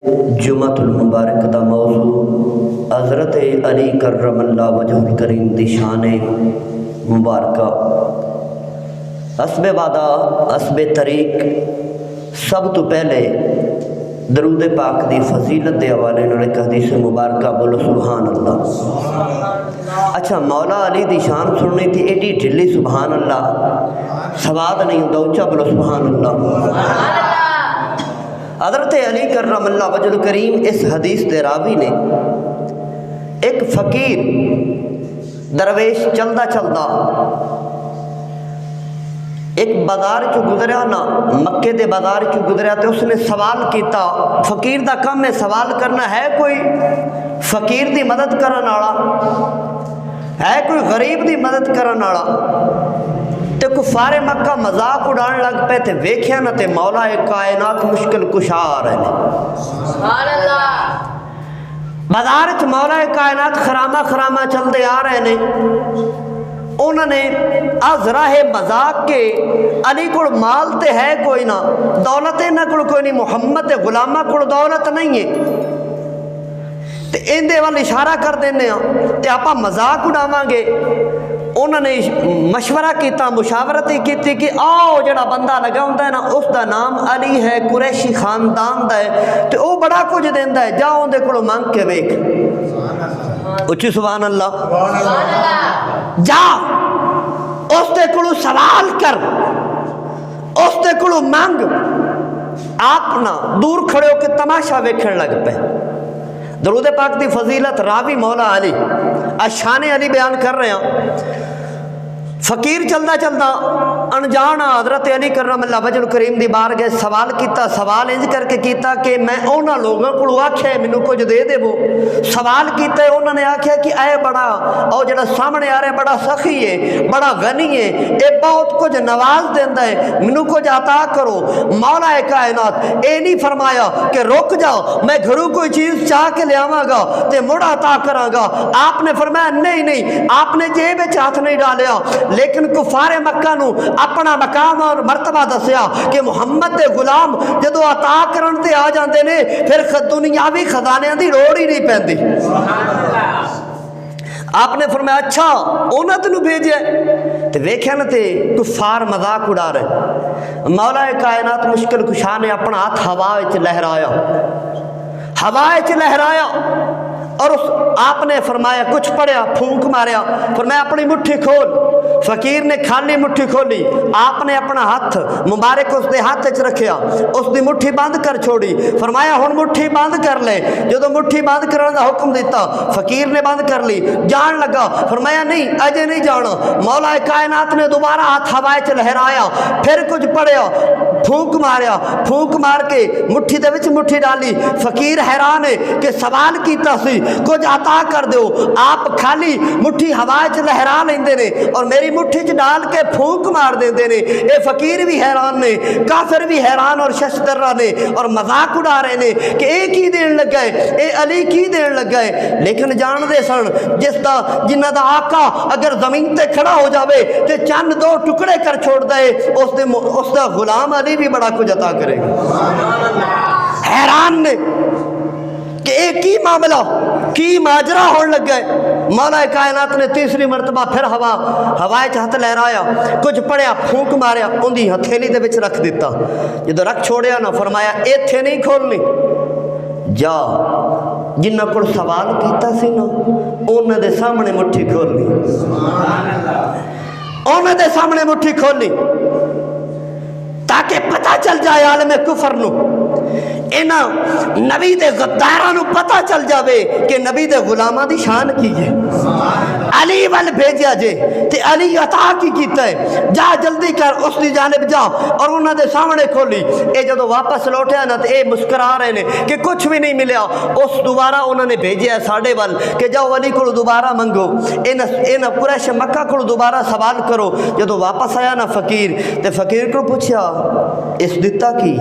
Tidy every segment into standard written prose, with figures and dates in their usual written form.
جمعۃ المبارک دا موضوع حضرت علی کرم اللہ وجہ کریم دی شان مبارکہ حسب وعدہ حسب طریق سب تو پہلے درود پاک دی فضیلت دے حوالے نال ایک حدیث مبارکہ بولو سبحان اللہ۔ اچھا مولا علی دی شان سننی تھی ایڈی ڈھلی سبحان اللہ سواد نہیں ہوتا، اچھا بولو سبحان اللہ۔ حضرت علی کرم اللہ وجہ کریم اس حدیث دے راوی نے ایک فقیر درویش چلدا چلدا ایک بازار چو گزریا نا، مکے دے بازار چو گزریا تے اس نے سوال کیتا، فقیر دا کم ہے سوال کرنا، ہے کوئی فقیر دی مدد کرن والا، ہے کوئی غریب دی مدد کرن والا؟ تے کفار مکہ مذاق اڑان لگ پے تے ویکھیا نہ تے مولا کائنات مشکل کشا آ رہے نے، سبحان اللہ۔ بازار چ مولا کائنات خرامہ خرامہ چلتے آ رہے نے، انہوں نے از راہ مذاق کے علی کو مال تے ہے کوئی نہ، دولت انہاں کو کوئی نہیں، محمد دے غلامہ کو دولت نہیں ہے تے ایندے وال اشارہ کر دینے ہاں تے آپا مذاق اڑاواں گے۔ انہوں نے مشورہ کیتا، مشاورت کی کہ آؤ جڑا بندہ لگا ہوتا ہے نا اس دا نام علی ہے، قریشی خاندان دا ہے تے او بڑا کچھ دیندا ہے، جاؤ اندے کولوں مانگ کے ویکھ، اچھی سبحان اللہ، جا اس دے کولوں سوال کر، اس دے کولوں مانگ۔ آپ نہ دور کھڑے ہو کے تماشا ویکھن لگ پے۔ درود پاک دی فضیلت راوی مولا علی شان علی بیان کر رہے ہیں۔ فقیر چلدا چلدا انجان حضرت علی کرم اللہ وجہ کریم دی بار گئے، سوال کیتا، سوال انج کر کے کیتا کہ میں اونا لوگوں کو آکھے مینوں کچھ دے دے وہ سوال کیتا ہے، انہوں نے آکھیا کہ اے بڑا او جڑا سامنے آ رہے بڑا سخی ہے، بڑا غنی ہے، اے بہت کچھ نواز دیندا ہے، مینوں کچھ عطا کرو۔ مولا کائنات اے نہیں فرمایا کہ رک جاؤ میں گھروں کوئی چیز چاہ کے لے آواں گا تے مڑ عطا کراں گا، آپ نے فرمایا نہیں نہیں، آپ نے جیب وچ ہاتھ نہیں ڈالیا، لیکن کفار مکہ نو اپنا مقام اور مرتبہ دسیا کہ محمد دے غلام جدو عطا کرن تے آ جاندے نے پھر دنیاوی خزانے دی لوڑ ہی نہیں پیندی۔ آپ نے فرمایا اچھا انہاں تینوں بھیجیا تے ویکھیا نہ تے کفار مذاق اڑا رہے۔ مولا کائنات مشکل کشا نے اپنا ہاتھ ہوا وچ لہرایا، ہوا وچ لہرایا اور آپ نے فرمایا کچھ پڑھیا، پھونک ماریا، فرمایا اپنی مٹھی کھول۔ فقیر نے خالی مٹھی کھولی، آپ نے اپنا ہاتھ مبارک اس دے ہاتھ وچ رکھیا، اس دی مٹھی بند کر چھوڑی، فرمایا ہن مٹھی بند کر لے۔ جدو مٹھی بند کرنے دا حکم دیتا فقیر نے بند کر لی، جان لگا، فرمایا نہیں اجے نہیں جانا۔ مولا کائنات نے دوبارہ ہاتھ ہوا وچ لہرایا، پھر کچھ پڑھیا، پھونک ماریا، پھونک مار کے مٹھی دے وچ مٹھی ڈالی۔ فقیر حیران ہے کہ سوال کیتا سی کچھ عطا کر دو، آپ خالی مٹھی ہوا وچ لہرا لیندے نے اور میری مٹھی چ ڈال کے پھونک مار دیندے نے۔ اے فقیر بھی حیران نے، کافر بھی حیران اور ششدرہ نے اور مذاق اڑا رہے نے کہ اے کی دین لگا ہے، اے علی کی دین لگا ہے۔ لیکن جان دے سن جس دا جنہ دا آقا اگر زمین تے کھڑا ہو جاوے تے چند دو ٹکڑے کر چھوڑ دے، اس دا غلام علی بھی بڑا کچھ عطا کرے گا۔ حیران نے کہ ایک کی معاملہ کی ماجرا ہون لگ گئے۔ مولا کائنات نے تیسری مرتبہ پھر ہوائے ہاتھ لہرایا، کچھ پڑھیا، پھونک ماریا، اندی ہتھیلی دے وچ رکھ دیتا۔ جدو رکھ چھوڑیا نا فرمایا ایتھے نہیں کھولنی، جا جنہ کو سوال کیتا سی نا انہاں دے سامنے مٹھی کھولنی، انہاں دے سامنے مٹھی کھولنی تاکہ پتہ چل جائے عالم کفر نو، انہاں نبی دے غداراں نو پتہ چل جاوے کہ نبی دے غلاماں دی شان کی ہے۔ علی وال بھیجیا جے تے علی عطا کی کیتا ہے، جا جلدی کر اس دی جانب جا اور انہاں دے سامنے کھولی۔ اے جدو واپس لوٹیا نا تے اے مسکرا رہے نے کہ کچھ بھی نہیں ملیا۔ اس دوبارہ انہوں نے بھیجیا ساڈے وال کہ جاؤ علی کو دوبارہ منگو، انہاں قریش مکہ کو دوبارہ سوال کرو۔ جدو واپس آیا نا فقیر تے فقیر کو پوچھیا اس دتا کی؟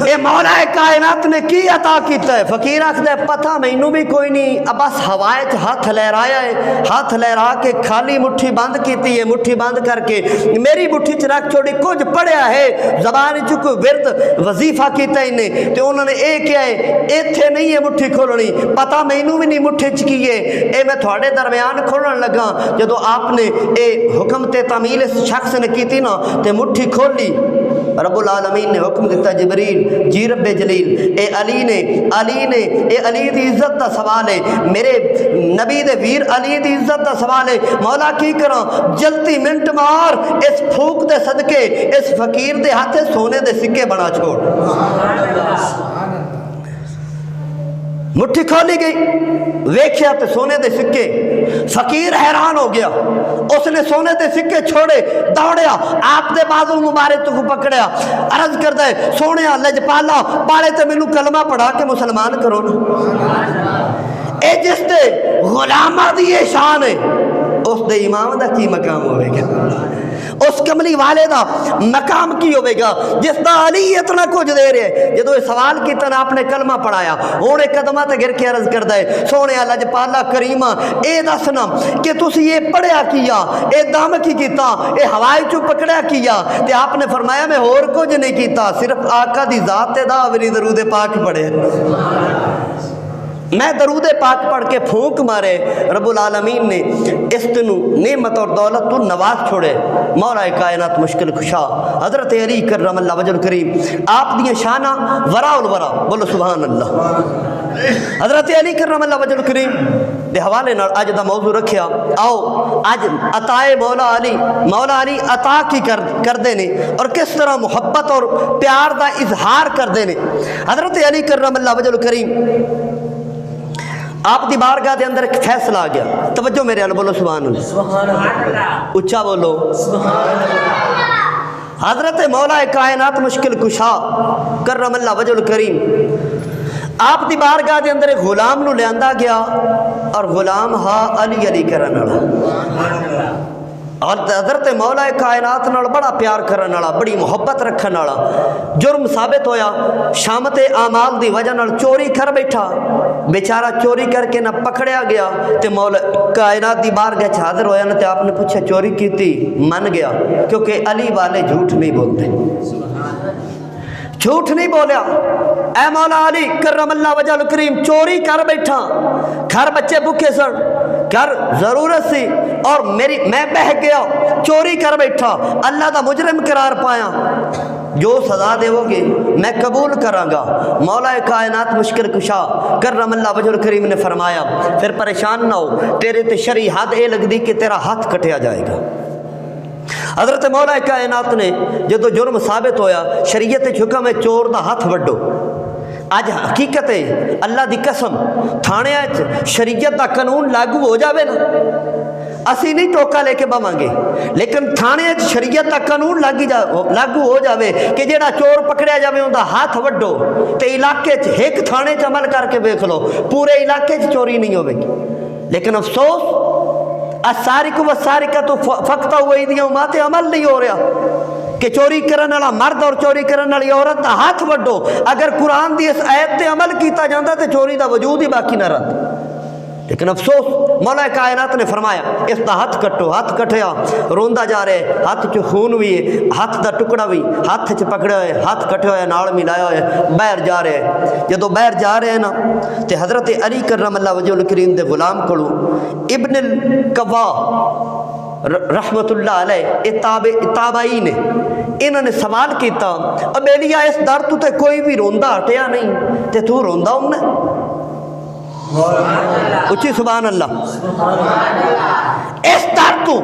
اے مولا کائنات نے کی عطا کیتا ہے؟ فقیر آخدا ہے پتہ مینوں بھی کوئی نہیں، بس ہوائے چ ہاتھ لہرایا ہے، ہاتھ لہرا کے خالی مٹھی بند کیتی ہے، مٹھی بند کر کے میری مٹھی چ رکھ چھوڑی، کچھ پڑھیا ہے زبان چ کوئی ورد وظیفہ کیتا ہے انہیں تے انہوں نے اے کیا ہے ایتھے نہیں ہے مٹھی کھولنی، پتہ مینوں بھی نہیں مٹھی چ کی ہے، اے میں تھوڑے درمیان کھولن لگا، جدو آپ نے اے حکم تے تعمیل اس شخص نے کیتی نا تے مٹھی کھولی، رب العالمین نے حکم دیتا جبریل جی رب جلیل اے علی نے اے علی دی عزت دا سوال ہے، میرے نبی دے ویر علی دی عزت دا سوال ہے، مولا کی کراں جلتی منٹ مار اس پھوک دے صدقے اس فقیر دے ہاتھے سونے دے سکے بنا چھوڑ۔ مٹھی کھولی گئی، ویکھیا تے سونے دے سکے، فقیر حیران ہو گیا، اس نے سونے دے سکے چھوڑے، دوڑیا آپ دے بازو مبارک تو پکڑیا، عرض کردا ہے سونیا لجپالا پالے تے مینوں کلمہ پڑھا کے مسلمان کرو نا۔ اے جس تے غلامہ دی یہ شان ہے، اس دے امام دا کی مقام ہوئے گا، اس کملی والے دا مقام کی ہوئے گا جس دا علی اتنا کچھ دے رہے۔ جدو یہ سوال کیتا نا آپ نے کلمہ پڑھایا، ہونے قدمہ تے گر کے عرض کردہ ہے سونے لجپالا کریمہ اے دسنا کہ تسی یہ پڑھیا کیا، اے دم کی کیتا، اے ہوائی چو پکڑیا کیا، تے آپ نے فرمایا میں اور کچھ نہیں کیتا، صرف آقا دی ذات تے دا وری درود پاک پڑھے، میں درود پاک پڑھ کے پھونک مارے، رب العالمین نے اس تنو نعمت اور دولت تو نواز چھوڑے۔ مولا کائنات مشکل کشا حضرت علی کرم اللہ وجہ الکریم آپ دیئے شانہ ورا الورا، بولو سبحان اللہ۔ حضرت علی کرم اللہ وجہ الکریم دے حوالے نال اج دا موضوع رکھیا، آؤ اج عطائے مولا علی عطا کی کر دینے اور کس طرح محبت اور پیار دا اظہار کر دینے۔ حضرت علی کرم اللہ وجہ الکریم آپ دی بارگاہ دے اندر ایک فیصلہ آ گیا، توجہ میرے آل بولو سبحان اللہ، اچھا بولو سبحان اللہ۔ حضرت مولا کائنات مشکل کشا کرم اللہ وجہ الکریم آپ دی بارگاہ دے اندر ایک غلام نو لیاندا گیا، اور غلام ہا علی کرن والا، اور حضرت مولا کائنات نال بڑا پیار کرن والا، بڑی محبت رکھن والا، جرم ثابت ہویا، شامت اعمال دی وجہ نال چوری کر بیٹھا، بیچارہ چوری کر کے نہ پکڑیا گیا، تے مولا کائنات دی بارگاہ وچ حاضر ہویا نا، تے آپ نے پوچھا چوری کیتی، من گیا، کیونکہ علی والے جھوٹ نہیں بولتے، جھوٹ نہیں بولیا۔ اے مولا علی کرم اللہ وجہ الکریم چوری کر بیٹھا، گھر بچے بھوکے سن، گھر ضرورت سی، اور میں بہ گیا، چوری کر بیٹھا، اللہ دا مجرم قرار پایا، جو سزا دے گے میں قبول کراں گا۔ مولا کائنات مشکل کشا کرم اللہ وجہ الکریم نے فرمایا پھر پریشان نہ ہو، تیرے تے شرعی حد اے لگ دی کہ تیرا ہاتھ کٹیا جائے گا۔ حضرت مولا کائنات نے جدو جرم ثابت ہویا، شریعت حکم ہے چور دا ہاتھ وڈو۔ آج حقیقت ہے اللہ دی قسم تھانے شریعت دا قانون لاگو ہو جاوے نا، اسی نہیں ٹوکا لے کے بواں گے، لیکن تھانے شریعت دا قانون لاگو ہو جاوے کہ جیڑا چور پکڑیا جاوے ان دا ہاتھ وڈو، تے علاقے ایک تھانے عمل کر کے دیکھ لو پورے علاقے چوری نہیں ہوئے گی۔ لیکن افسوس السارق والسارقۃ فاقطعوا ایدیہما تے عمل نہیں ہو رہا کہ چوری کرن والا مرد اور چوری کرن والی عورت دا ہاتھ وڈو۔ اگر قرآن دی اس آیت تے عمل کیتا جاندہ تے چوری دا وجود ہی باقی نہ رہتا، لیکن افسوس مولا کائنات نے فرمایا اس دا ہاتھ کٹو، ہاتھ کٹیا، روندا جا رہے، ہاتھ چ خون بھی ہے، ہاتھ دا ٹکڑا بھی ہاتھ چ پکڑیا ہوئے، ہاتھ کٹیا ہوئے، نال ملایا ہوئے، باہر جا رہے۔ جدو باہر جا رہے ہیں نا تے حضرت علی کرم اللہ وجہ الکریم دے غلام کولو ابن القوا رحمت اللہ علیہ تابعی نے انہوں نے سوال کیتا، ابیلیا اس در تو تے کوئی بھی روندا ہٹیا نہیں تے تو روندا ہوں نا؟ اچھی سبحان اللہ۔ اس در تو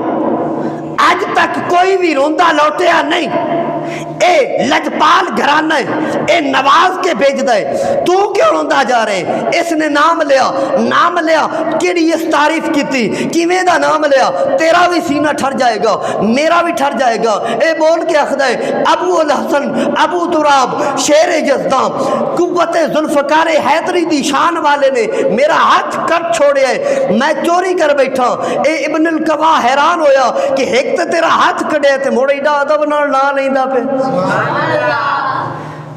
آج تک کوئی بھی روندا لوٹیا نہیں، اے لجپال گھرانہ ہے، اے نواز کے بھیج دے، تو کیوں روندا جا رہے؟ اس نے نام لیا کیڑی اس تعریف کی تھی، کیویں دا نام لیا، تیرا بھی سینہ ٹھر جائے گا، میرا بھی ٹھر جائے گا۔ اے بول کے اخدا ہے ابو الحسن ابو تراب شیر جزدام قوت ذوالفقار حیدری دی شان والے نے میرا ہاتھ کٹ چھوڑے ہے، میں چوری کر بیٹھا۔ اے ابن القوا حیران ہویا کہ ایک تے تیرا ہاتھ کٹے تے موڑے دا ادب نال نہ لیندا پے۔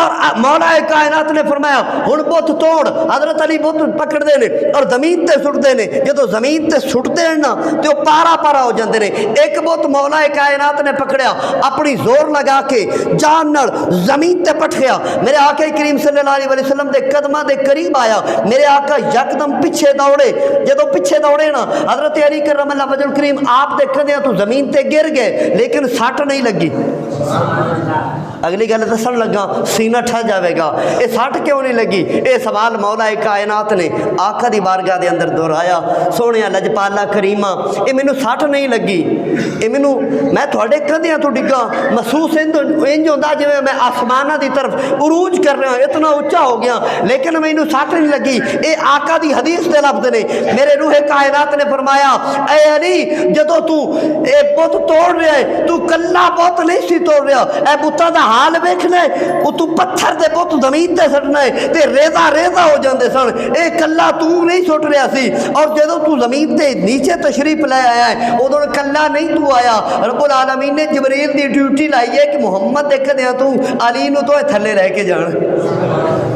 اور مولا کائنات نے فرمایا ہن بت توڑ. حضرت علی بت پکڑتے ہیں اور زمین تے سٹتے ہیں. جدو زمین تے سٹتے ہیں نا تو وہ پارا پارا ہو جاتے ہیں. ایک بت مولا کائنات نے پکڑیا, اپنی زور لگا کے جان نال زمین تے پٹھیا. میرے آقا کریم صلی اللہ علیہ وسلم دے قدماں دے قریب آیا. میرے آقا یکدم پیچھے دوڑے. جدو پیچھے دوڑے نا حضرت علی کرم اللہ وجہ الکریم آپ دے کندیاں تو زمین تے گر گئے, لیکن سٹ نہیں لگی. اگلی گل دسن لگا سینہ ٹھہ جاوے گا, یہ سٹ کیوں نہیں لگی؟ یہ سوال مولا کائنات نے آقا دی بارگاہ دے اندر دہرایا. سونیا لجپالا کریمہ یہ مینوں سٹ نہیں لگی, یہ مینوں میں تھوڑے کندیاں تو ڈگا محسوس انج ہوندا جویں میں آسماناں دی طرف عروج کر رہا ہوں, اتنا اونچا ہو گیا, لیکن مینوں سٹ نہیں لگی. یہ آقا دی حدیث دے لفظ نے. میرے روح کائنات نے فرمایا اے علی جدو تو اے بت توڑ رہا ہے تو کلا بت نہیں سی توڑ رہا, اے بتاں دا حال ویکھنا ہے. وہ تو پتھر دے بت زمین تے سٹنا ہے تے ریزا ریزا ہو جاندے سن. اے کلا تو نہیں سٹ رہا سی, اور جدو تو زمین تے نیچے تشریف لے آیا ہے ادو کلا نہیں تو آیا. رب العالمین نے جبریل دی ڈیوٹی لائی ہے کہ محمد دیکھ دیا تو علی نو تو تھلے رہ کے جان.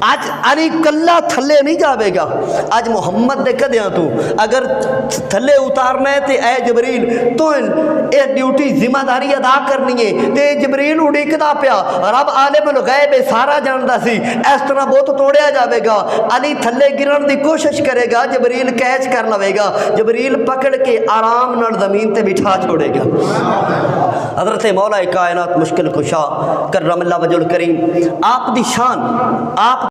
آج علی کلا تھلے نہیں جاوے گا, آج محمد دیکھ دیا تو اگر تھلے اتارنا ہے تے اے جبریل تو اے ڈیوٹی ذمہ داری ادا کرنی ہے. تے جبریل اڑیکدا پیا, رب عالم الغیب سارا جاندا سی اس طرح بہت توڑیا جاوے گا. علی تھلے گرن دی کوشش کرے گا, جبریل کیچ کر لوے گا, جبریل پکڑ کے آرام نال زمین تے بٹھا چھوڑے گا. حضرت مولا کائنات مشکل کشا کرم اللہ وجہ الکریم آپ دی شان, آپ